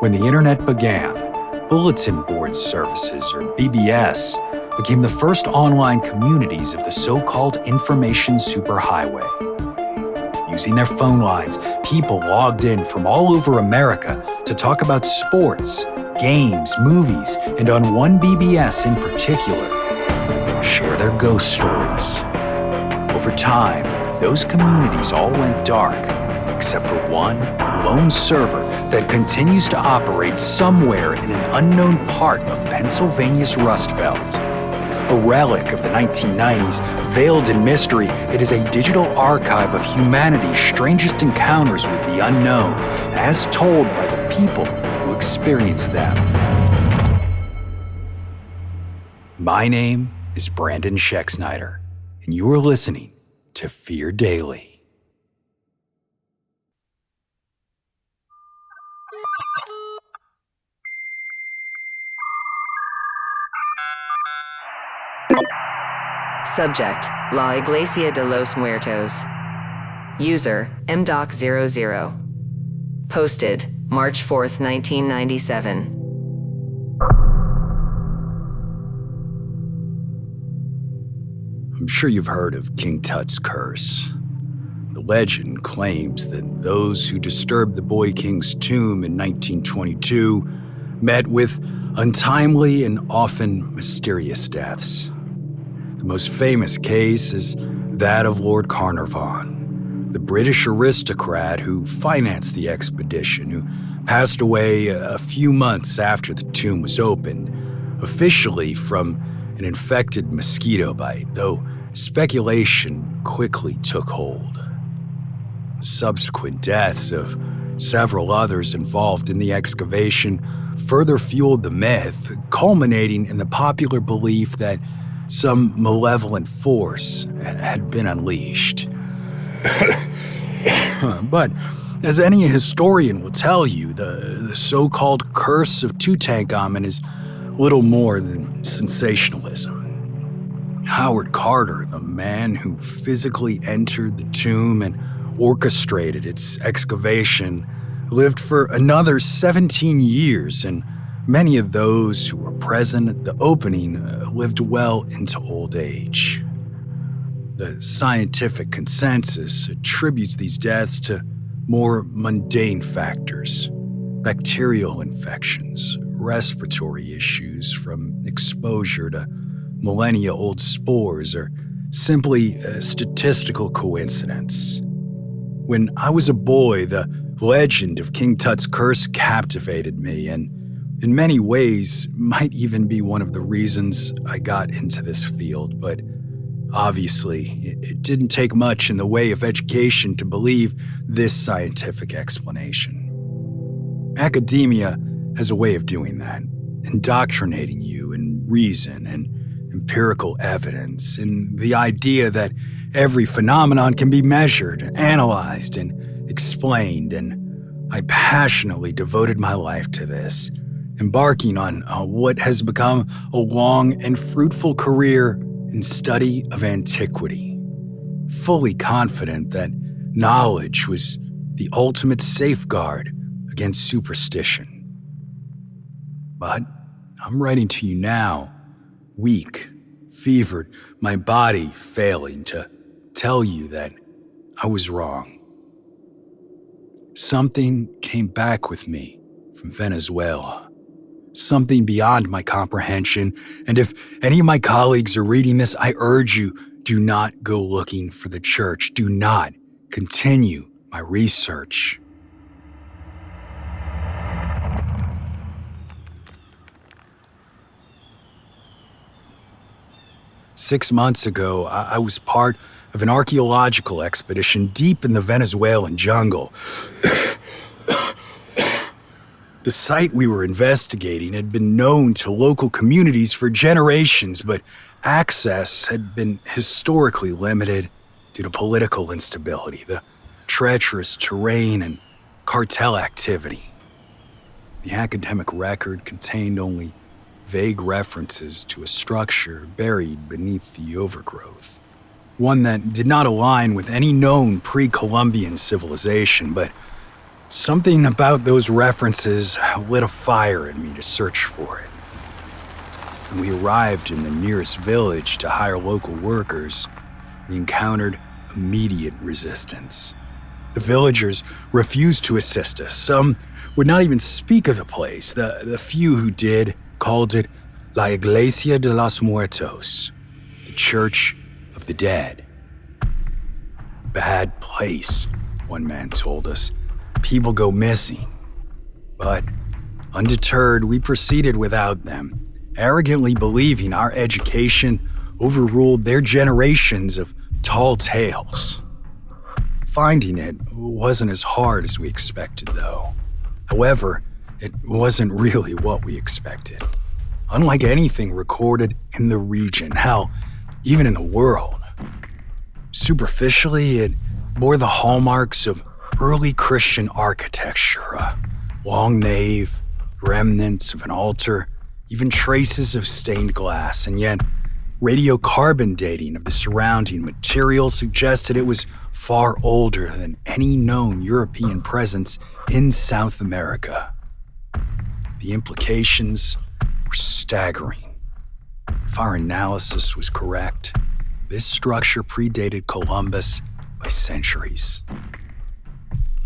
When the internet began, bulletin board services, or BBS, became the first online communities of the so-called information superhighway. Using their phone lines, people logged in from all over America to talk about sports, games, movies, and on one BBS in particular, share their ghost stories. Over time, those communities all went dark, except for one lone server that continues to operate somewhere in an unknown part of Pennsylvania's Rust Belt. A relic of the 1990s, veiled in mystery, it is a digital archive of humanity's strangest encounters with the unknown, as told by the people who experienced them. My name is Brandon Schexnayder, and you are listening to Fear Daily. Subject: La Iglesia de los Muertos. User: mdoc00. Posted March 4th, 1997. I'm sure you've heard of King Tut's curse. The legend claims that those who disturbed the boy king's tomb in 1922 met with untimely and often mysterious deaths. The most famous case is that of Lord Carnarvon, the British aristocrat who financed the expedition, who passed away a few months after the tomb was opened, officially from an infected mosquito bite, though speculation quickly took hold. The subsequent deaths of several others involved in the excavation further fueled the myth, culminating in the popular belief that some malevolent force had been unleashed. But as any historian will tell you, the so-called curse of Tutankhamun is little more than sensationalism. Howard Carter, the man who physically entered the tomb and orchestrated its excavation, lived for another 17 years, and many of those who were present at the opening lived well into old age. The scientific consensus attributes these deaths to more mundane factors: bacterial infections, respiratory issues from exposure to millennia-old spores, or simply a statistical coincidence. When I was a boy, the legend of King Tut's curse captivated me, and in many ways might even be one of the reasons I got into this field, but obviously it didn't take much in the way of education to believe this scientific explanation. Academia has a way of doing that, indoctrinating you in reason and empirical evidence, and the idea that every phenomenon can be measured, analyzed, and explained, and I passionately devoted my life to this, embarking on what has become a long and fruitful career in study of antiquity, fully confident that knowledge was the ultimate safeguard against superstition. But I'm writing to you now, weak, fevered, my body failing, to tell you that I was wrong. Something came back with me from Venezuela. Something beyond my comprehension, and if any of my colleagues are reading this, I urge you, do not go looking for the church. Do not continue my research. Six months ago, I was part of an archaeological expedition deep in the Venezuelan jungle. The site we were investigating had been known to local communities for generations, but access had been historically limited due to political instability, the treacherous terrain, and cartel activity. The academic record contained only vague references to a structure buried beneath the overgrowth, one that did not align with any known pre-Columbian civilization, but Something about those references lit a fire in me to search for it. When we arrived in the nearest village to hire local workers, we encountered immediate resistance. The villagers refused to assist us. Some would not even speak of the place. The few who did called it La Iglesia de los Muertos, the Church of the Dead. Bad place, one man told us. People go missing. But undeterred, we proceeded without them, arrogantly believing our education overruled their generations of tall tales. Finding it wasn't as hard as we expected, though. However, it wasn't really what we expected. Unlike anything recorded in the region, hell, even in the world. Superficially, it bore the hallmarks of early Christian architecture, a long nave, remnants of an altar, even traces of stained glass, and yet radiocarbon dating of the surrounding material suggested it was far older than any known European presence in South America. The implications were staggering. If our analysis was correct, this structure predated Columbus by centuries.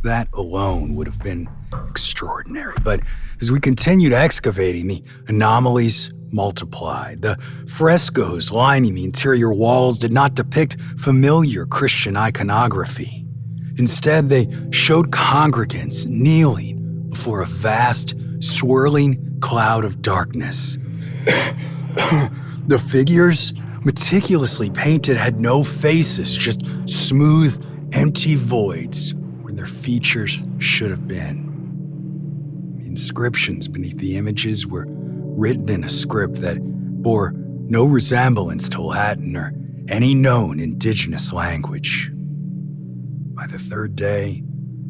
That alone would have been extraordinary, but as we continued excavating, the anomalies multiplied. The frescoes lining the interior walls did not depict familiar Christian iconography. Instead, they showed congregants kneeling before a vast, swirling cloud of darkness. The figures, meticulously painted, had no faces, just smooth, empty voids where their features should have been. The inscriptions beneath the images were written in a script that bore no resemblance to Latin or any known indigenous language. By the third day,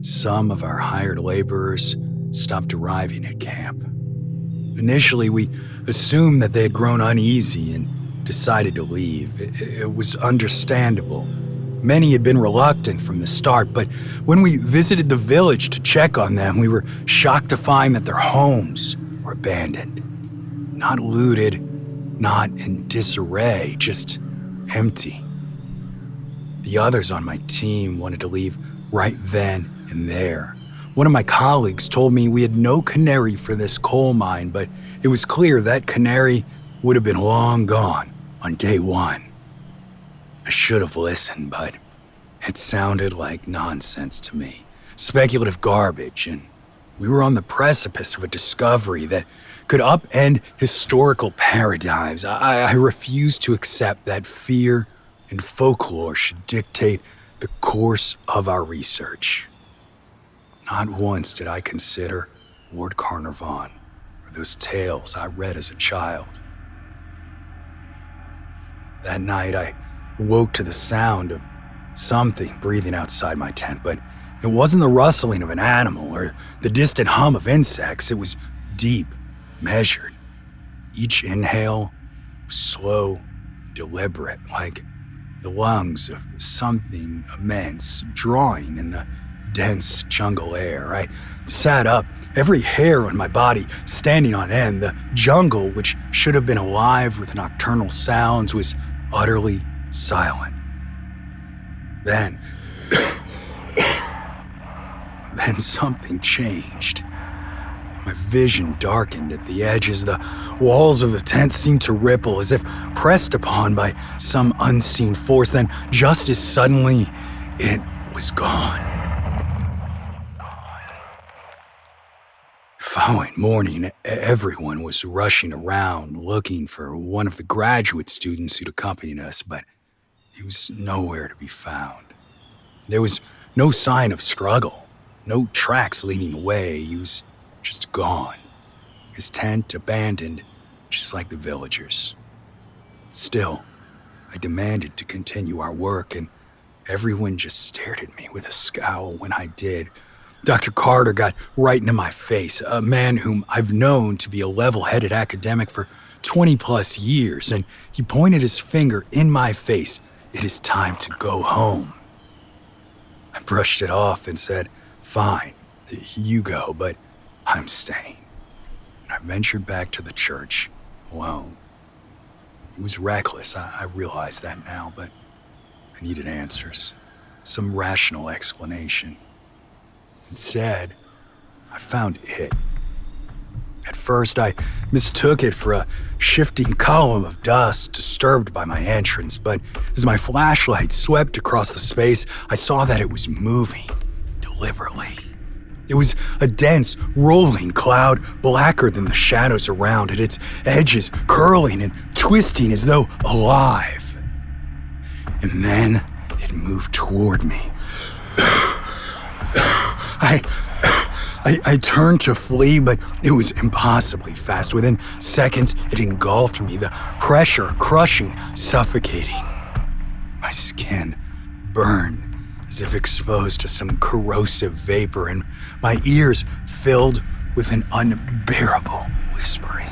some of our hired laborers stopped arriving at camp. Initially, we assumed that they had grown uneasy and decided to leave. It was understandable. Many had been reluctant from the start, but when we visited the village to check on them, we were shocked to find that their homes were abandoned. Not looted, not in disarray, just empty. The others on my team wanted to leave right then and there. One of my colleagues told me we had no canary for this coal mine, but it was clear that canary would have been long gone on day one. I should have listened, but it sounded like nonsense to me. Speculative garbage, and we were on the precipice of a discovery that could upend historical paradigms. I refused to accept that fear and folklore should dictate the course of our research. Not once did I consider Lord Carnarvon or those tales I read as a child. That night, I woke to the sound of something breathing outside my tent, but it wasn't the rustling of an animal or the distant hum of insects. It was deep, measured. Each inhale was slow, deliberate, like the lungs of something immense, drawing in the dense jungle air. I sat up, every hair on my body standing on end. The jungle, which should have been alive with nocturnal sounds, was utterly silent. Then something changed. My vision darkened at the edges. The walls of the tent seemed to ripple as if pressed upon by some unseen force. Then, just as suddenly, it was gone. Following morning, everyone was rushing around looking for one of the graduate students who'd accompanied us, but he was nowhere to be found. There was no sign of struggle, no tracks leading away. He was just gone. His tent abandoned, just like the villagers. Still, I demanded to continue our work, and everyone just stared at me with a scowl when I did. Dr. Carter got right into my face, a man whom I've known to be a level-headed academic for 20-plus years, and he pointed his finger in my face. "It is time to go home." I brushed it off and said, "Fine," You go, but I'm staying. And I ventured back to the church alone. It was reckless, I realize that now, but I needed answers, some rational explanation. Instead, I found it. At first, I mistook it for a shifting column of dust disturbed by my entrance, but as my flashlight swept across the space, I saw that it was moving deliberately. It was a dense, rolling cloud, blacker than the shadows around it, its edges curling and twisting as though alive. And then it moved toward me. I turned to flee, but it was impossibly fast. Within seconds, it engulfed me, the pressure crushing, suffocating. My skin burned as if exposed to some corrosive vapor, and my ears filled with an unbearable whispering.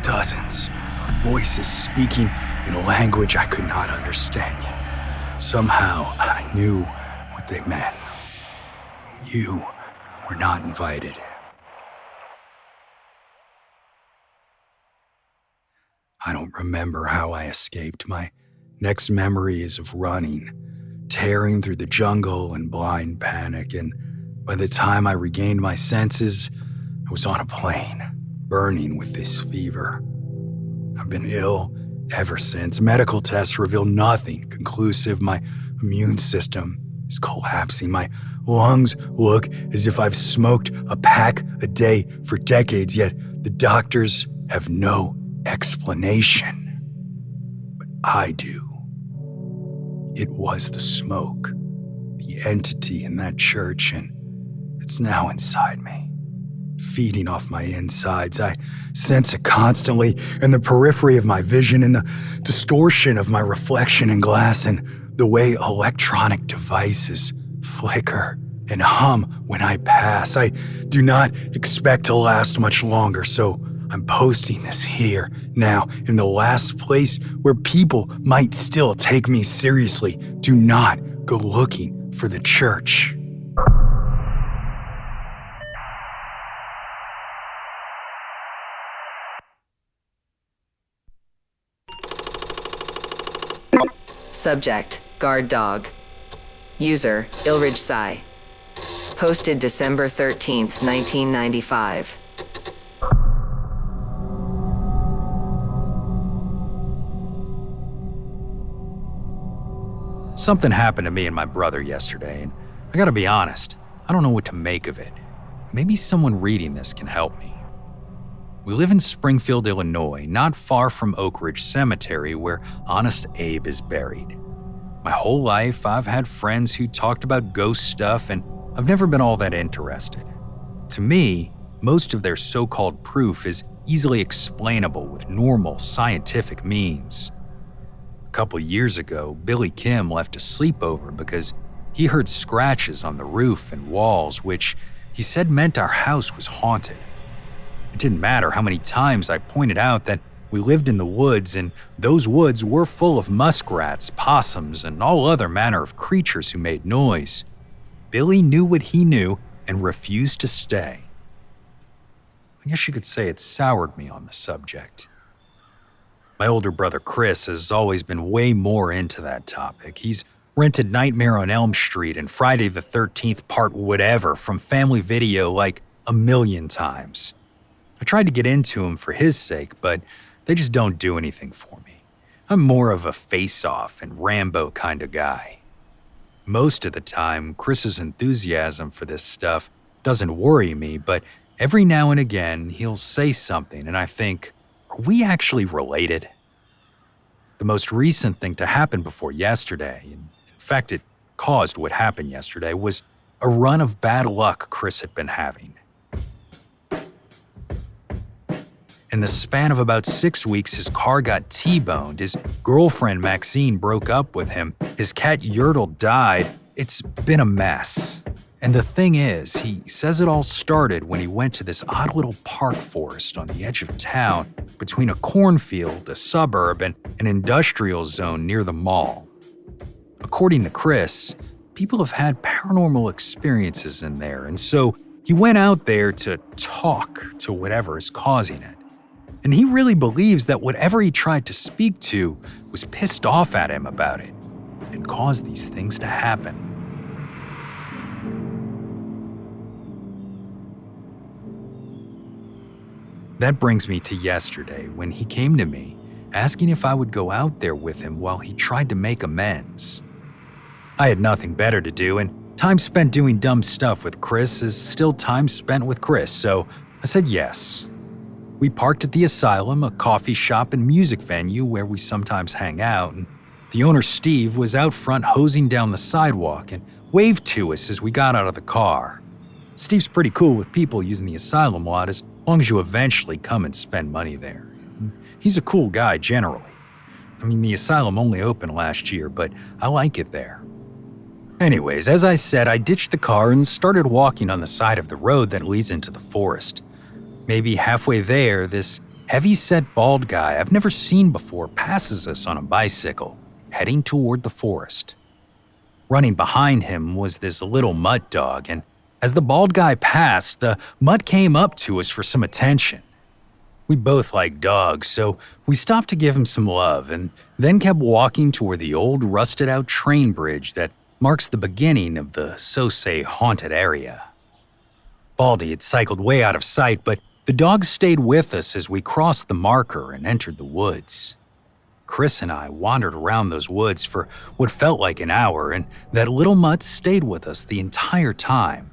Dozens of voices speaking in a language I could not understand yet. Somehow, I knew what they meant. You were not invited. I don't remember how I escaped. My next memory is of running, tearing through the jungle in blind panic, and by the time I regained my senses, I was on a plane, burning with this fever. I've been ill ever since. Medical tests reveal nothing conclusive. My immune system is collapsing. My lungs look as if I've smoked a pack a day for decades, yet the doctors have no explanation. But I do. It was the smoke, the entity in that church, and it's now inside me, feeding off my insides. I sense it constantly in the periphery of my vision, in the distortion of my reflection in glass, and the way electronic devices flicker and hum when I pass. I do not expect to last much longer, so I'm posting this here, now, in the last place where people might still take me seriously. Do not go looking for the church. Subject, guard dog. User, Ilridge Sai. Posted December 13th, 1995. Something happened to me and my brother yesterday, and I gotta be honest, I don't know what to make of it. Maybe someone reading this can help me. We live in Springfield, Illinois, not far from Oak Ridge Cemetery, where Honest Abe is buried. My whole life, I've had friends who talked about ghost stuff, and I've never been all that interested. To me, most of their so-called proof is easily explainable with normal scientific means. A couple years ago, Billy Kim left a sleepover because he heard scratches on the roof and walls, which he said meant our house was haunted. It didn't matter how many times I pointed out that we lived in the woods, and those woods were full of muskrats, possums, and all other manner of creatures who made noise. Billy knew what he knew and refused to stay. I guess you could say it soured me on the subject. My older brother Chris has always been way more into that topic. He's rented Nightmare on Elm Street and Friday the 13th Part Whatever from Family Video like a million times. I tried to get into him for his sake, but they just don't do anything for me. I'm more of a face-off and Rambo kind of guy. Most of the time, Chris's enthusiasm for this stuff doesn't worry me, but every now and again, he'll say something and I think, are we actually related? The most recent thing to happen before yesterday, in fact it caused what happened yesterday, was a run of bad luck Chris had been having. In the span of about 6 weeks, his car got T-boned, his girlfriend Maxine broke up with him, his cat Yertle died. It's been a mess. And the thing is, he says it all started when he went to this odd little park forest on the edge of town between a cornfield, a suburb, and an industrial zone near the mall. According to Chris, people have had paranormal experiences in there, and so he went out there to talk to whatever is causing it. And he really believes that whatever he tried to speak to was pissed off at him about it and caused these things to happen. That brings me to yesterday when he came to me asking if I would go out there with him while he tried to make amends. I had nothing better to do, and time spent doing dumb stuff with Chris is still time spent with Chris, so I said yes. We parked at the asylum, a coffee shop and music venue where we sometimes hang out, and the owner, Steve, was out front hosing down the sidewalk and waved to us as we got out of the car. Steve's pretty cool with people using the asylum lot as long as you eventually come and spend money there. He's a cool guy generally. I mean, the asylum only opened last year, but I like it there. Anyways, as I said, I ditched the car and started walking on the side of the road that leads into the forest. Maybe halfway there, this heavy-set bald guy I've never seen before passes us on a bicycle, heading toward the forest. Running behind him was this little mutt dog, and as the bald guy passed, the mutt came up to us for some attention. We both like dogs, so we stopped to give him some love and then kept walking toward the old rusted-out train bridge that marks the beginning of the so-say haunted area. Baldy had cycled way out of sight, but the dog stayed with us as we crossed the marker and entered the woods. Chris and I wandered around those woods for what felt like an hour, and that little mutt stayed with us the entire time.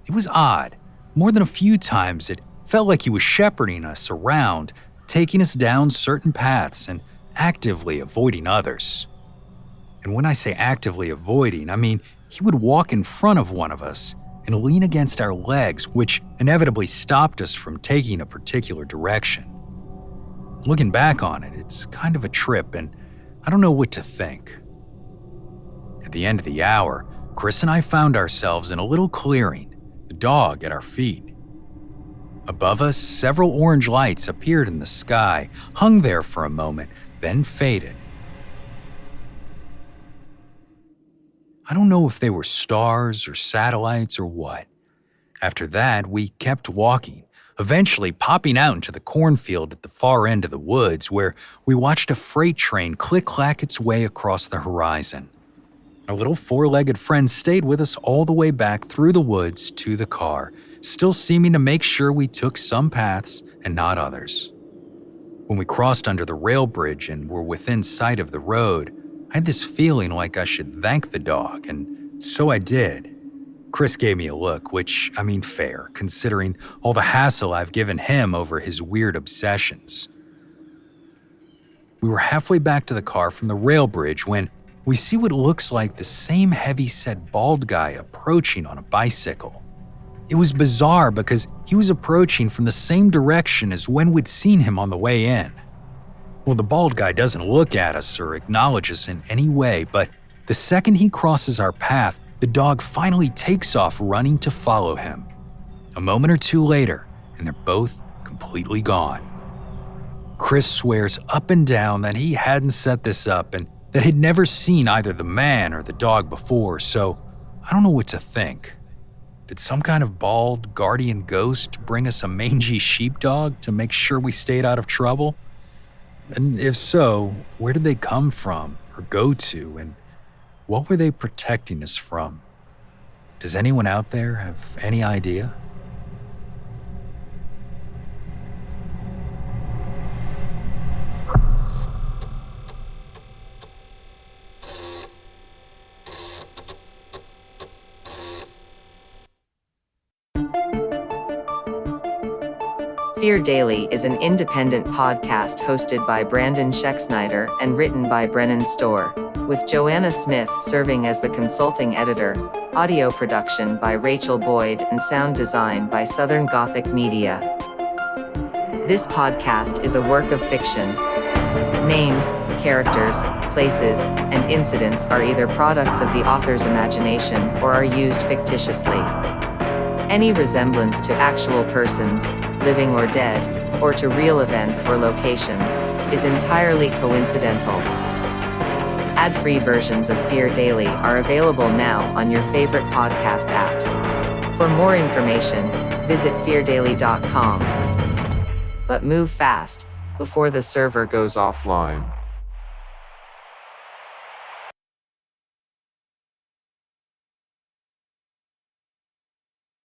It was odd. More than a few times, it felt like he was shepherding us around, taking us down certain paths and actively avoiding others. And when I say actively avoiding, I mean he would walk in front of one of us and lean against our legs, which inevitably stopped us from taking a particular direction. Looking back on it, it's kind of a trip, and I don't know what to think. At the end of the hour, Chris and I found ourselves in a little clearing, the dog at our feet. Above us, several orange lights appeared in the sky, hung there for a moment, then faded. I don't know if they were stars or satellites or what. After that, we kept walking, eventually popping out into the cornfield at the far end of the woods where we watched a freight train click-clack its way across the horizon. Our little four-legged friend stayed with us all the way back through the woods to the car, still seeming to make sure we took some paths and not others. When we crossed under the rail bridge and were within sight of the road, I had this feeling like I should thank the dog, and so I did. Chris gave me a look, which, I mean, fair, considering all the hassle I've given him over his weird obsessions. We were halfway back to the car from the rail bridge when we see what looks like the same heavy-set bald guy approaching on a bicycle. It was bizarre because he was approaching from the same direction as when we'd seen him on the way in. Well, the bald guy doesn't look at us or acknowledge us in any way, but the second he crosses our path, the dog finally takes off running to follow him. A moment or two later, and they're both completely gone. Chris swears up and down that he hadn't set this up and that he'd never seen either the man or the dog before, so I don't know what to think. Did some kind of bald guardian ghost bring us a mangy sheepdog to make sure we stayed out of trouble? And if so, where did they come from or go to, and what were they protecting us from? Does anyone out there have any idea? Fear Daily is an independent podcast hosted by Brandon Schexnayder and written by Brennan Storr, with Joanna Smith serving as the consulting editor, audio production by Rachel Boyd, and sound design by Southern Gothic Media. This podcast is a work of fiction. Names, characters, places, and incidents are either products of the author's imagination or are used fictitiously. Any resemblance to actual persons, living or dead, or to real events or locations, is entirely coincidental. Ad-free versions of Fear Daily are available now on your favorite podcast apps. For more information, visit feardaily.com. But move fast before the server goes offline.